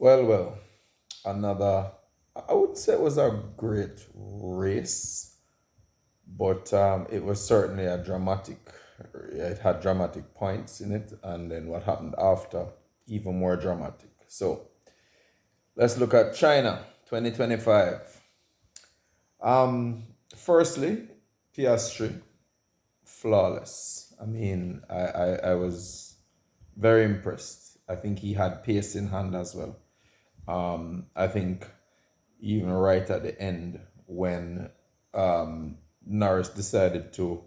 Well, another, I would say it was a great race, but it was certainly it had dramatic points in it, and then what happened after, even more dramatic. So let's look at China 2025. Firstly, Piastri, flawless. I mean, I was very impressed. I think he had pace in hand as well. I think even right at the end when Norris decided to,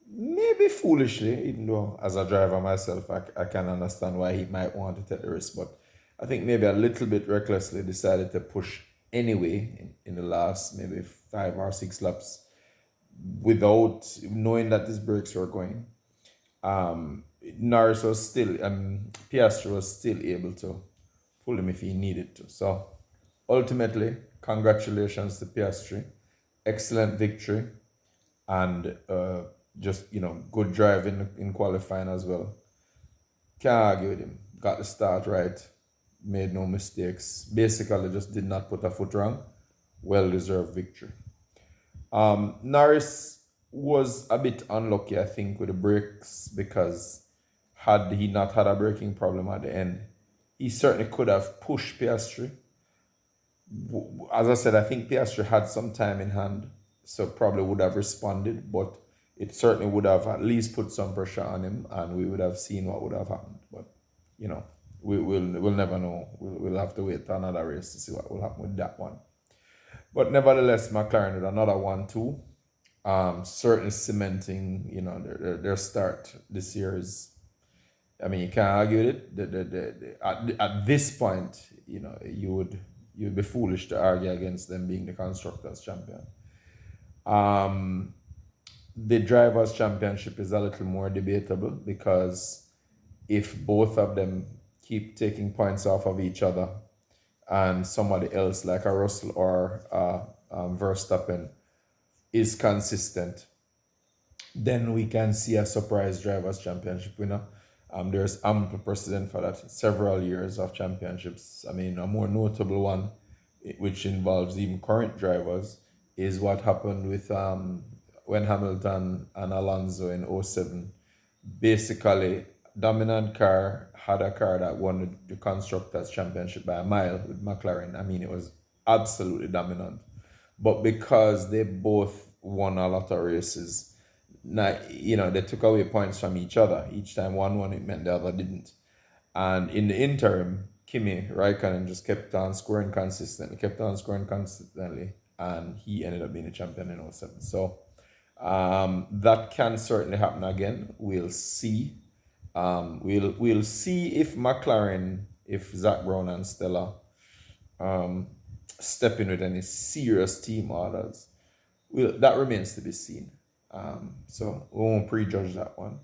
maybe foolishly, even though as a driver myself, I can understand why he might want to take the risk, but I think maybe a little bit recklessly decided to push anyway in the last maybe 5 or 6 laps without knowing that his brakes were going. Norris was still, Piastri was still able to pull him if he needed to. So ultimately, congratulations to Piastri. Excellent victory and just, good drive in qualifying as well. Can't argue with him. Got the start right, made no mistakes. Basically, just did not put a foot wrong. Well deserved victory. Norris was a bit unlucky, I think, with the brakes because had he not had a braking problem at the end, he certainly could have pushed Piastri. As I said, I think Piastri had some time in hand, so probably would have responded, but it certainly would have at least put some pressure on him, and we would have seen what would have happened. But you know, we'll never know. We'll have to wait for another race to see what will happen with that one. But nevertheless, McLaren with another one too. Certainly cementing, their start this year is. I mean, you can't argue it. At this point, you'd be foolish to argue against them being the constructors champion. The drivers championship is a little more debatable because if both of them keep taking points off of each other, and somebody else like a Russell or Verstappen is consistent, then we can see a surprise drivers championship winner. There's ample precedent for that. Several years of championships. I mean, a more notable one, which involves even current drivers, is what happened with when Hamilton and Alonso in '07. Basically, dominant car had a car that won the constructors championship by a mile with McLaren. I mean, it was absolutely dominant. But because they both won a lot of races, now, they took away points from each other. Each time one won, it meant the other didn't. And in the interim, Kimi Raikkonen just kept on scoring consistently, and he ended up being a champion in '07. So that can certainly happen again. We'll see. We'll see if McLaren, if Zach Brown and Stella step in with any serious team orders. That remains to be seen. So we won't prejudge that one.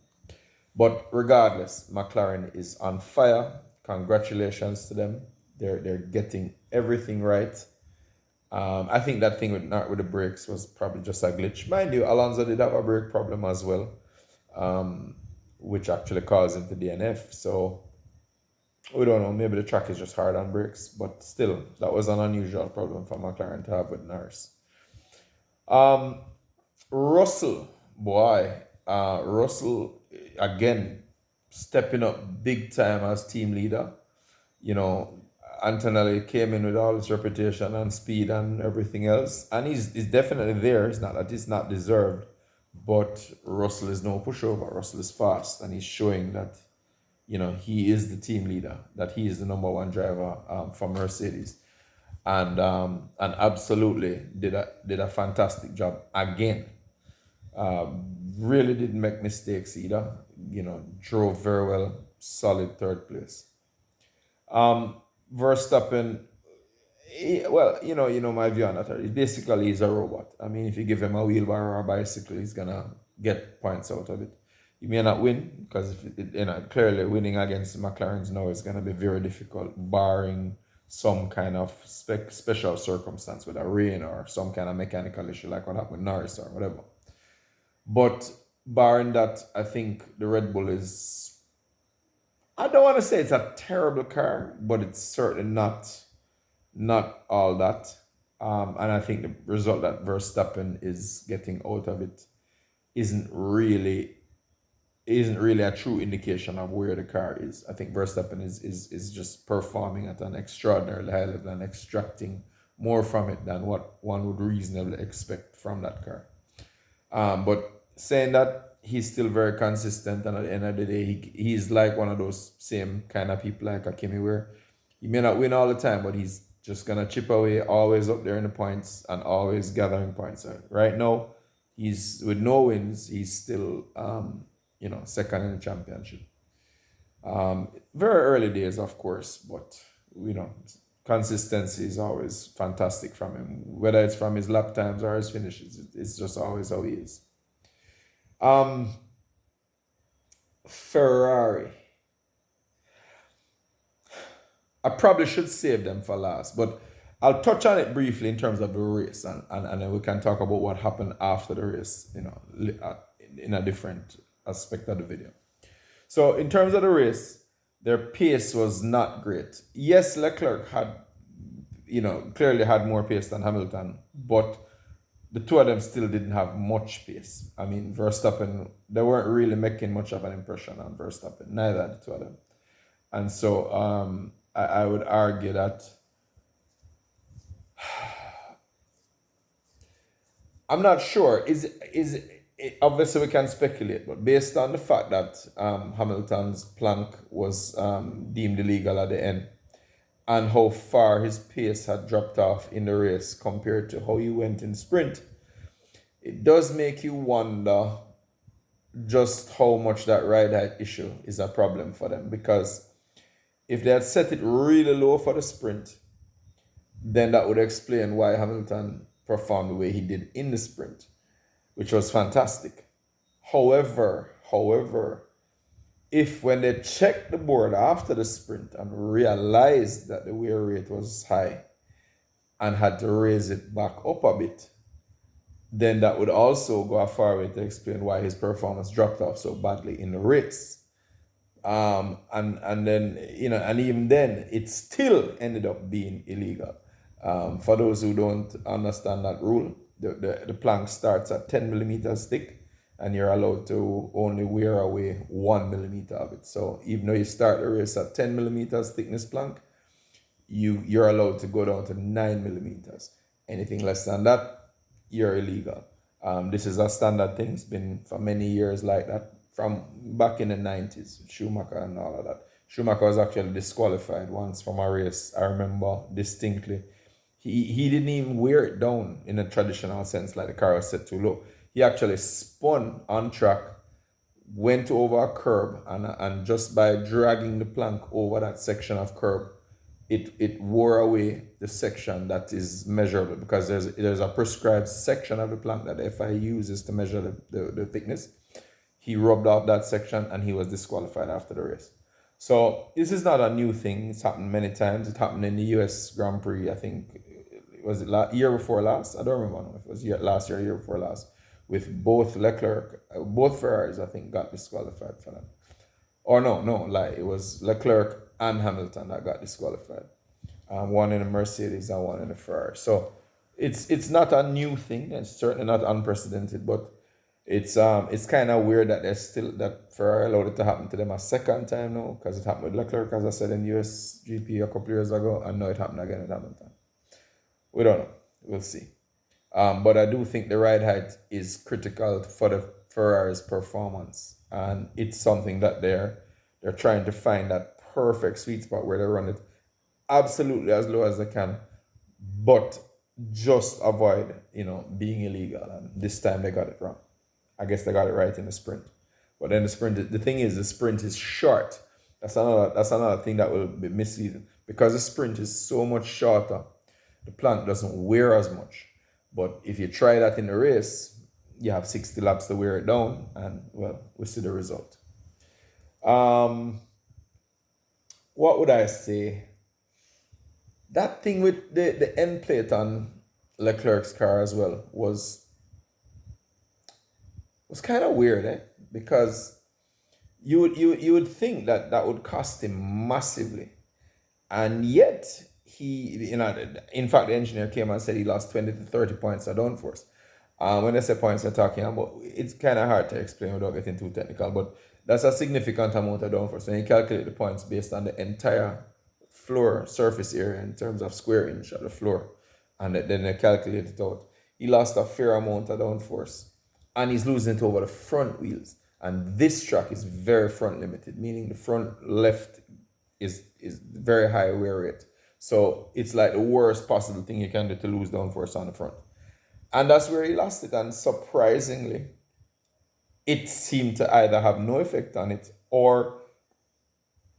But regardless, McLaren is on fire. Congratulations to them. They're getting everything right. I think that thing with the brakes was probably just a glitch. Mind you, Alonso did have a brake problem as well, which actually caused him to DNF. So we don't know. Maybe the track is just hard on brakes, but still, that was an unusual problem for McLaren to have with Norris. Russell, boy, Russell again stepping up big time as team leader. Antonelli came in with all his reputation and speed and everything else, and he's definitely there. It's not that it's not deserved, but Russell is no pushover. Russell is fast, and he's showing that he is the team leader, that he is the number one driver for Mercedes, and absolutely did a fantastic job again. Really didn't make mistakes either. Drove very well, solid third place. Verstappen, well, my view on that. Basically, he's a robot. I mean, if you give him a wheelbarrow or a bicycle, he's gonna get points out of it. He may not win because clearly winning against McLaren's now is gonna be very difficult, barring some kind of special circumstance with a rain or some kind of mechanical issue like what happened with Norris or whatever. But barring that, I think the Red Bull is I don't want to say it's a terrible car, but it's certainly not all that. And I think the result that Verstappen is getting out of it isn't really isn't really a true indication of where the car is. I think Verstappen is just performing at an extraordinarily high level and extracting more from it than what one would reasonably expect from that car. But saying that, he's still very consistent, and at the end of the day, he's like one of those same kind of people like a Kimi, where he may not win all the time, but he's just gonna chip away, always up there in the points and always gathering points. Right now, he's with no wins, he's still second in the championship. Very early days, of course, but consistency is always fantastic from him. Whether it's from his lap times or his finishes, it's just always how he is. Ferrari. I probably should save them for last, but I'll touch on it briefly in terms of the race, and then we can talk about what happened after the race, in a different aspect of the video. So in terms of the race, their pace was not great. Yes, Leclerc had, clearly had more pace than Hamilton, but the two of them still didn't have much pace. I mean, Verstappen, they weren't really making much of an impression on Verstappen, neither the two of them. And so I would argue that I'm not sure. Obviously we can speculate, but based on the fact that Hamilton's plank was deemed illegal at the end, and how far his pace had dropped off in the race compared to how he went in sprint, it does make you wonder just how much that ride height issue is a problem for them. Because if they had set it really low for the sprint, then that would explain why Hamilton performed the way he did in the sprint, which was fantastic. However, if when they checked the board after the sprint and realized that the wear rate was high and had to raise it back up a bit, then that would also go a far way to explain why his performance dropped off so badly in the race. And then, and even then, it still ended up being illegal. For those who don't understand that rule, the plank starts at 10 millimeters thick, and you're allowed to only wear away 1 millimeter of it. So even though you start the race at 10 millimeters thickness plank, you're allowed to go down to 9 millimeters. Anything less than that, you're illegal. This is a standard thing. It's been for many years like that, from back in the 90s, Schumacher and all of that. Schumacher was actually disqualified once from a race, I remember distinctly. He didn't even wear it down in a traditional sense, like the car was set too low. He actually spun on track, went over a curb, and just by dragging the plank over that section of curb, it wore away the section that is measurable, because there's a prescribed section of the plank that the FIA uses to measure the thickness. He rubbed off that section and he was disqualified after the race. So this is not a new thing. It's happened many times. It happened in the US Grand Prix, I think. Was it year before last? I don't remember if it was last year or year before last. With both both Ferraris, I think, got disqualified for that. Or no, it was Leclerc and Hamilton that got disqualified. One in a Mercedes and one in a Ferrari. So it's not a new thing. It's certainly not unprecedented, but it's kind of weird that that Ferrari allowed it to happen to them a second time now, because it happened with Leclerc, as I said, in US GP a couple years ago, and now it happened again with Hamilton. We don't know. We'll see. But I do think the ride height is critical for the Ferrari's performance, and it's something that they're trying to find that perfect sweet spot where they run it absolutely as low as they can, but just avoid being illegal. And this time they got it wrong. I guess they got it right in the sprint, but then the thing is, the sprint is short. That's another thing that will be misleading, because the sprint is so much shorter. The plank doesn't wear as much. But if you try that in the race, you have 60 laps to wear it down, and well, we see the result. What would I say? That thing with the end plate on Leclerc's car as well was kind of weird, because you would think that that would cost him massively, and yet in fact, the engineer came and said he lost 20 to 30 points of downforce. When I say points, they're talking about, it's kind of hard to explain without getting too technical, but that's a significant amount of downforce. When you calculate the points based on the entire floor surface area in terms of square inch of the floor, and then they calculate it out, he lost a fair amount of downforce, and he's losing it over the front wheels. And this track is very front limited, meaning the front left is very high wear rate. So it's like the worst possible thing you can do to lose downforce on the front. And that's where he lost it. And surprisingly, it seemed to either have no effect on it, or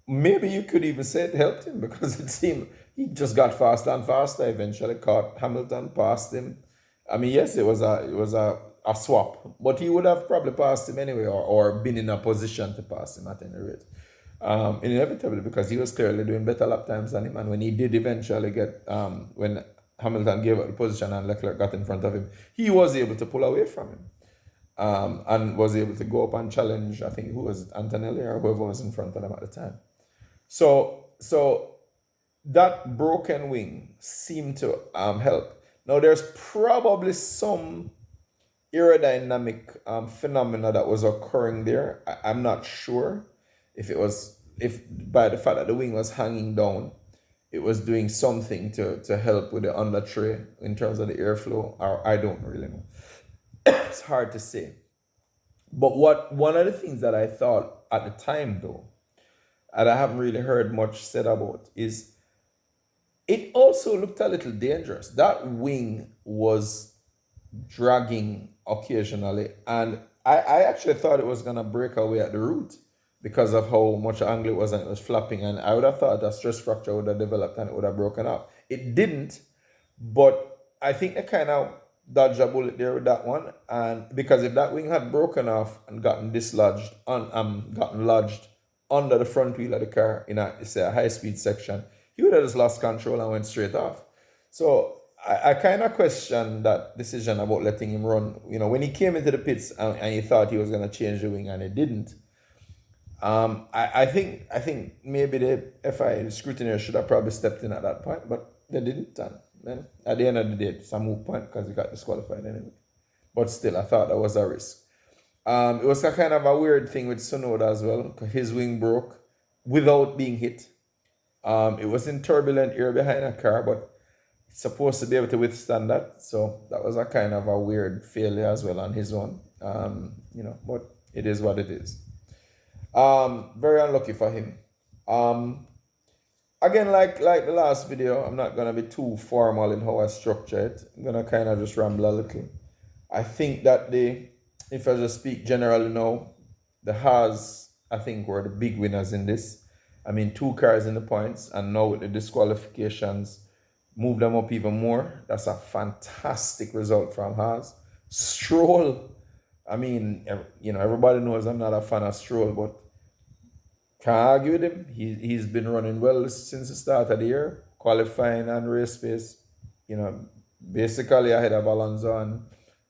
maybe you could even say it helped him, because it seemed he just got faster and faster. Eventually caught Hamilton, passed him. I mean, yes, it was a swap, but he would have probably passed him anyway, or been in a position to pass him at any rate. Inevitably, because he was clearly doing better lap times than him. And when he did eventually get, when Hamilton gave up the position and Leclerc got in front of him, he was able to pull away from him, and was able to go up and challenge, I think, who was Antonelli or whoever was in front of them at the time. So that broken wing seemed to help. Now, there's probably some aerodynamic phenomena that was occurring there. I'm not sure if by the fact that the wing was hanging down, it was doing something to help with the under tray in terms of the airflow, or I don't really know. It's hard to say. But one of the things that I thought at the time, though, and I haven't really heard much said about, is it also looked a little dangerous. That wing was dragging occasionally, and I actually thought it was going to break away at the root because of how much angle it was, and it was flapping, and I would have thought that stress fracture would have developed and it would have broken up. It didn't, but I think they kind of dodged a bullet there with that one, and because if that wing had broken off and gotten dislodged, gotten lodged under the front wheel of the car in a high-speed section, he would have just lost control and went straight off. So I kind of questioned that decision about letting him run. When he came into the pits and he thought he was going to change the wing and he didn't. I think maybe the FIA, the scrutineer, should have probably stepped in at that point, but they didn't. And then at the end of the day, it's a moot point because he got disqualified anyway. But still, I thought that was a risk. It was a kind of a weird thing with Tsunoda as well, because his wing broke without being hit. It was in turbulent air behind a car, but it's supposed to be able to withstand that. So that was a kind of a weird failure as well on his own. But it is what it is. Very unlucky for him. Again, like the last video, I'm not gonna be too formal in how I structure it. I'm gonna kind of just ramble a little. I think that if I just speak generally now, the Haas, I think, were the big winners in this. I mean, 2 cars in the points, and now with the disqualifications, move them up even more. That's a fantastic result from Haas. Stroll, I mean, everybody knows I'm not a fan of Stroll, but can't argue with him. He's been running well since the start of the year, qualifying and race pace, basically ahead of Alonso. And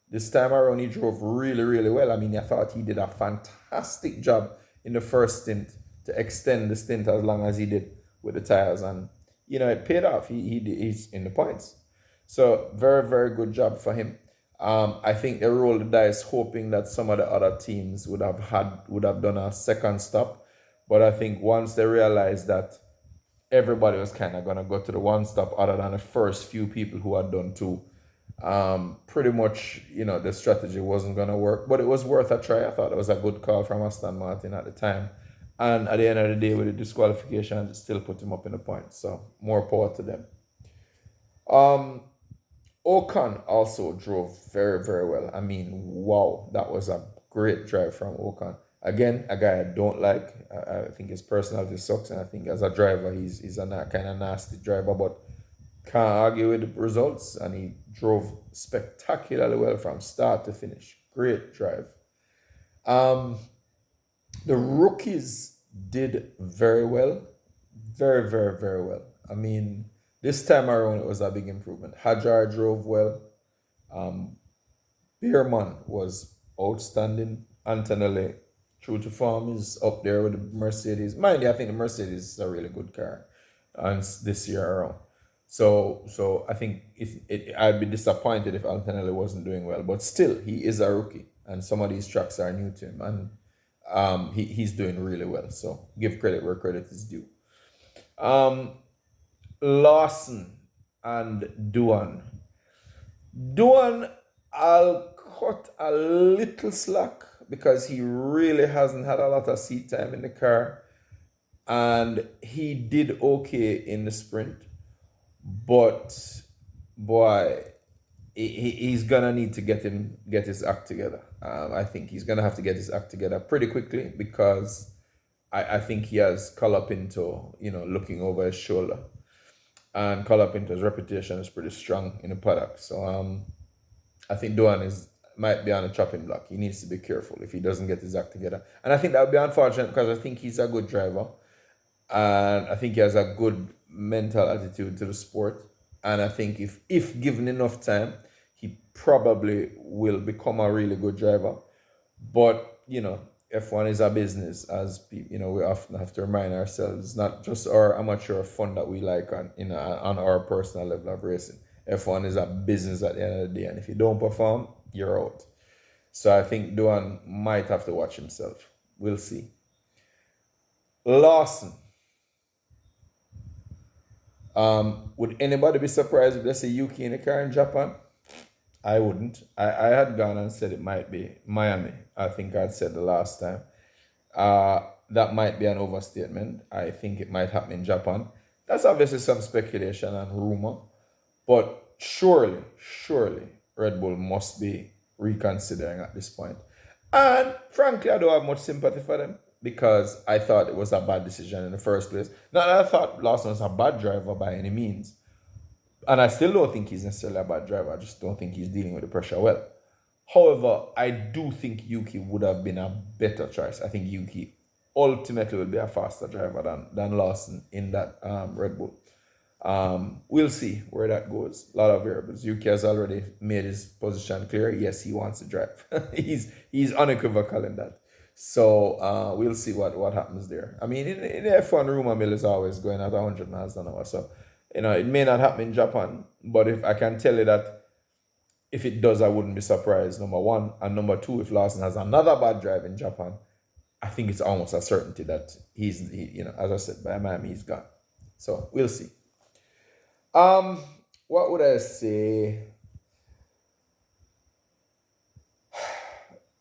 this time around, he drove really, really well. I mean, I thought he did a fantastic job in the first stint to extend the stint as long as he did with the tires. And, it paid off. He's in the points. So very, very good job for him. I think they rolled the dice hoping that some of the other teams would have done a second stop. But I think once they realized that everybody was kind of going to go to the one stop other than the first few people who had done 2, pretty much, the strategy wasn't going to work. But it was worth a try. I thought it was a good call from Aston Martin at the time. And at the end of the day, with the disqualification, it still put him up in the points. So more power to them. Ocon also drove very, very well. I mean, wow, that was a great drive from Ocon. Again, a guy I don't like. I think his personality sucks, and I think as a driver, he's a kind of nasty driver, but can't argue with the results, and he drove spectacularly well from start to finish. Great drive. The rookies did very well. Very, very, very well. I mean, this time around, it was a big improvement. Hadjar drove well. Beerman was outstanding. Antonelli True to form is up there with the Mercedes. Mind you, I think the Mercedes is a really good car, and this year around. So I think I'd be disappointed if Antonelli wasn't doing well. But still, he is a rookie, and some of these tracks are new to him, and he's doing really well. So give credit where credit is due. Um, Lawson and Duan. Duan, I'll cut a little slack because he really hasn't had a lot of seat time in the car, and he did okay in the sprint, but boy, he's gonna need to get his act together. I think he's gonna have to get his act together pretty quickly because I think he has Colapinto, looking over his shoulder, and Colapinto's reputation is pretty strong in the paddock. So I think Duan might be on a chopping block. He needs to be careful if he doesn't get his act together, and I think that would be unfortunate because I think he's a good driver, and I think he has a good mental attitude to the sport. And I think if given enough time, he probably will become a really good driver. But F1 is a business, as we often have to remind ourselves. It's not just our amateur fun that we like on our personal level of racing. F1 is a business at the end of the day, and if you don't perform, you're out. So I think Duan might have to watch himself. We'll see. Lawson. Would anybody be surprised if they say Yuki in a car in Japan? I wouldn't. I had gone and said it might be Miami. I think I'd said the last time. That might be an overstatement. I think it might happen in Japan. That's obviously some speculation and rumor, but surely Red Bull must be reconsidering at this point. And frankly, I don't have much sympathy for them because I thought it was a bad decision in the first place. Not that I thought Lawson was a bad driver by any means. And I still don't think he's necessarily a bad driver. I just don't think he's dealing with the pressure well. However, I do think Yuki would have been a better choice. I think Yuki ultimately will be a faster driver than Lawson in that Red Bull. We'll see where that goes. A lot of variables. Yuki has already made his position clear. Yes, he wants to drive. he's unequivocal in that. So we'll see what happens there. I mean, in the F1, rumor mill is always going at 100 miles an hour. So it may not happen in Japan, but if I can tell you that if it does, I wouldn't be surprised. Number one, and number two, if Lawson has another bad drive in Japan, I think it's almost a certainty that as I said, by Miami he's gone. So we'll see. What would I say?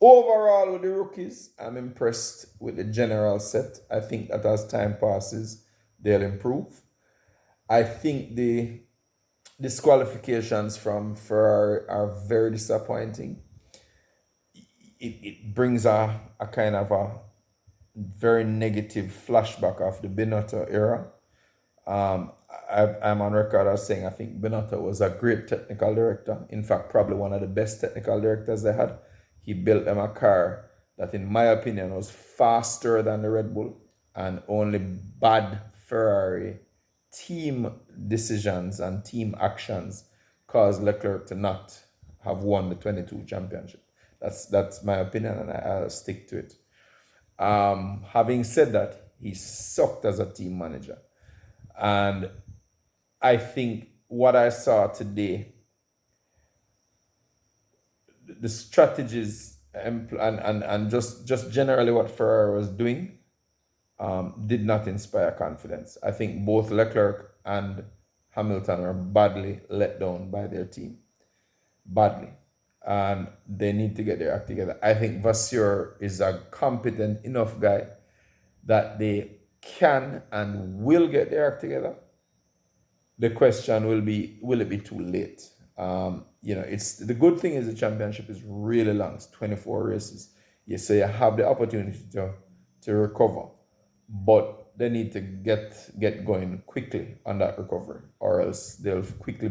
Overall, with the rookies, I'm impressed with the general set. I think that as time passes, they'll improve. I think the disqualifications from Ferrari are very disappointing. It brings a kind of a very negative flashback of the Binotto era. I'm on record as saying I think Binotto was a great technical director. In fact, probably one of the best technical directors they had. He built them a car that, in my opinion, was faster than the Red Bull, and only bad Ferrari team decisions and team actions caused Leclerc to not have won the 22 championship. That's my opinion, and I'll stick to it. Having said that, he sucked as a team manager. And I think what I saw today, the strategies and just generally what Ferrari was doing did not inspire confidence. I think both Leclerc and Hamilton were badly let down by their team. Badly. And they need to get their act together. I think Vasseur is a competent enough guy that they can and will get their act together. The question will it be too late? It's the good thing is the championship is really long. It's 24 races. So you have the opportunity to recover, but they need to get going quickly on that recovery, or else they'll quickly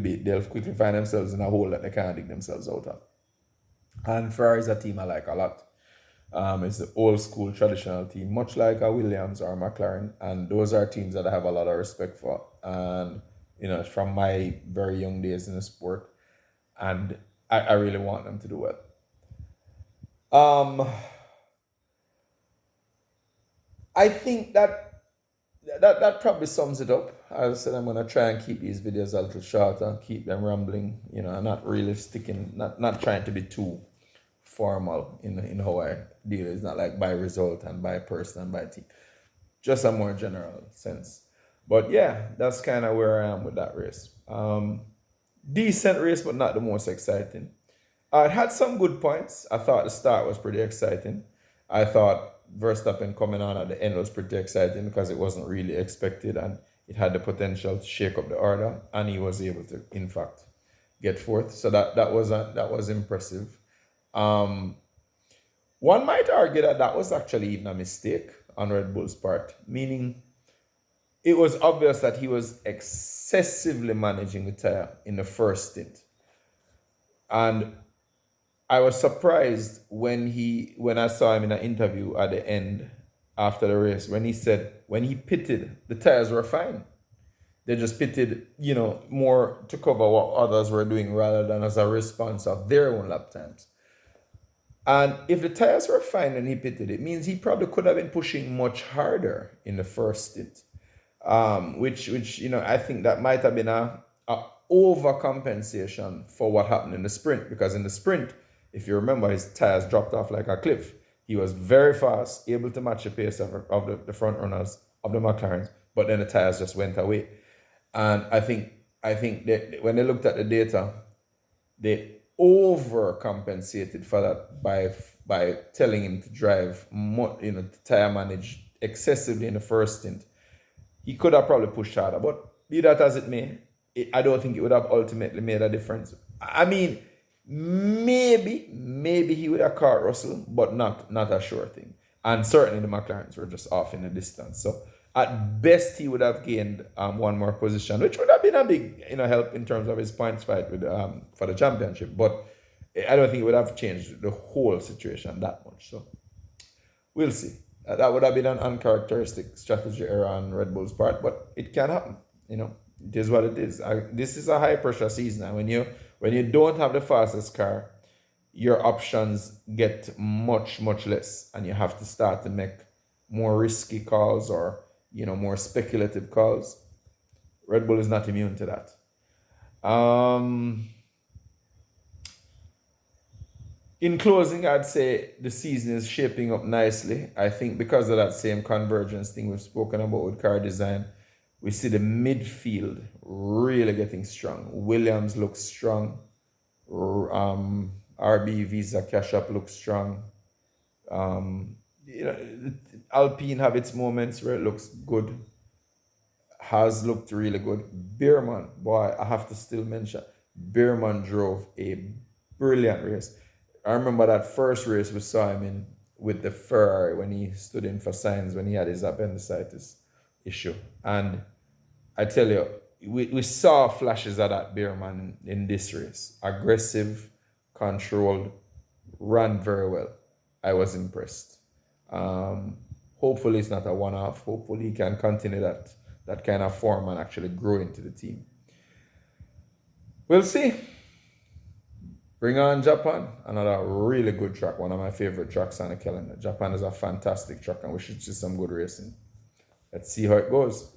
find themselves in a hole that they can't dig themselves out of. And Ferrari is a team I like a lot. It's the old school traditional team, much like a Williams or McLaren, and those are teams that I have a lot of respect for. And it's from my very young days in the sport, and I really want them to do well. I think that probably sums it up. As I said, I'm gonna try and keep these videos a little shorter, keep them rambling, and not really sticking, not trying to be too formal in how I deal. It's not like by result and by person and by team. Just a more general sense. But yeah, that's kind of where I am with that race. Decent race, but not the most exciting. It had some good points. I thought the start was pretty exciting. I thought Verstappen coming on at the end was pretty exciting because it wasn't really expected and it had the potential to shake up the order, and he was able to, in fact, get fourth. So that was impressive. Um, One might argue that that was actually even a mistake on Red Bull's part, meaning it was obvious that he was excessively managing the tire in the first stint. And I was surprised when I saw him in an interview at the end after the race when he said when he pitted, the tires were fine. They just pitted, more to cover what others were doing rather than as a response of their own lap times. And if the tires were fine and he pitted, it means he probably could have been pushing much harder in the first stint. Which I think that might have been a overcompensation for what happened in the sprint, because in the sprint, if you remember, his tires dropped off like a cliff. He was very fast, able to match the pace of the front runners of the McLarens, but then the tires just went away. And I think that when they looked at the data, they overcompensated for that by telling him to drive more, to tire manage excessively in the first stint. He could have probably pushed harder, but be that as it may, I don't think it would have ultimately made a difference. I mean, maybe he would have caught Russell, but not a sure thing. And certainly the McLarens were just off in the distance. So at best, he would have gained one more position, which would have been a big help in terms of his points fight with for the championship. But I don't think it would have changed the whole situation that much. So we'll see. That would have been an uncharacteristic strategy error on Red Bull's part, but it can happen. It is what it is. This is a high pressure season, and when you don't have the fastest car, your options get much less, and you have to start to make more risky calls or more speculative calls. Red Bull is not immune to that. In closing, I'd say the season is shaping up nicely. I think because of that same convergence thing we've spoken about with car design, we see the midfield really getting strong. Williams looks strong. RB Visa Cash App looks strong. Alpine have its moments where it looks good. Has looked really good. Beerman, boy, I have to still mention, Beerman drove a brilliant race. I remember that first race we saw him in with the Ferrari when he stood in for Sainz when he had his appendicitis issue. And I tell you, we saw flashes of that Beerman in this race. Aggressive, controlled, ran very well. I was impressed. Hopefully it's not a one-off. Hopefully he can continue that kind of form and actually grow into the team. We'll see. Bring on Japan, another really good track, one of my favorite tracks on the calendar. Japan is a fantastic track and we should see some good racing. Let's see how it goes.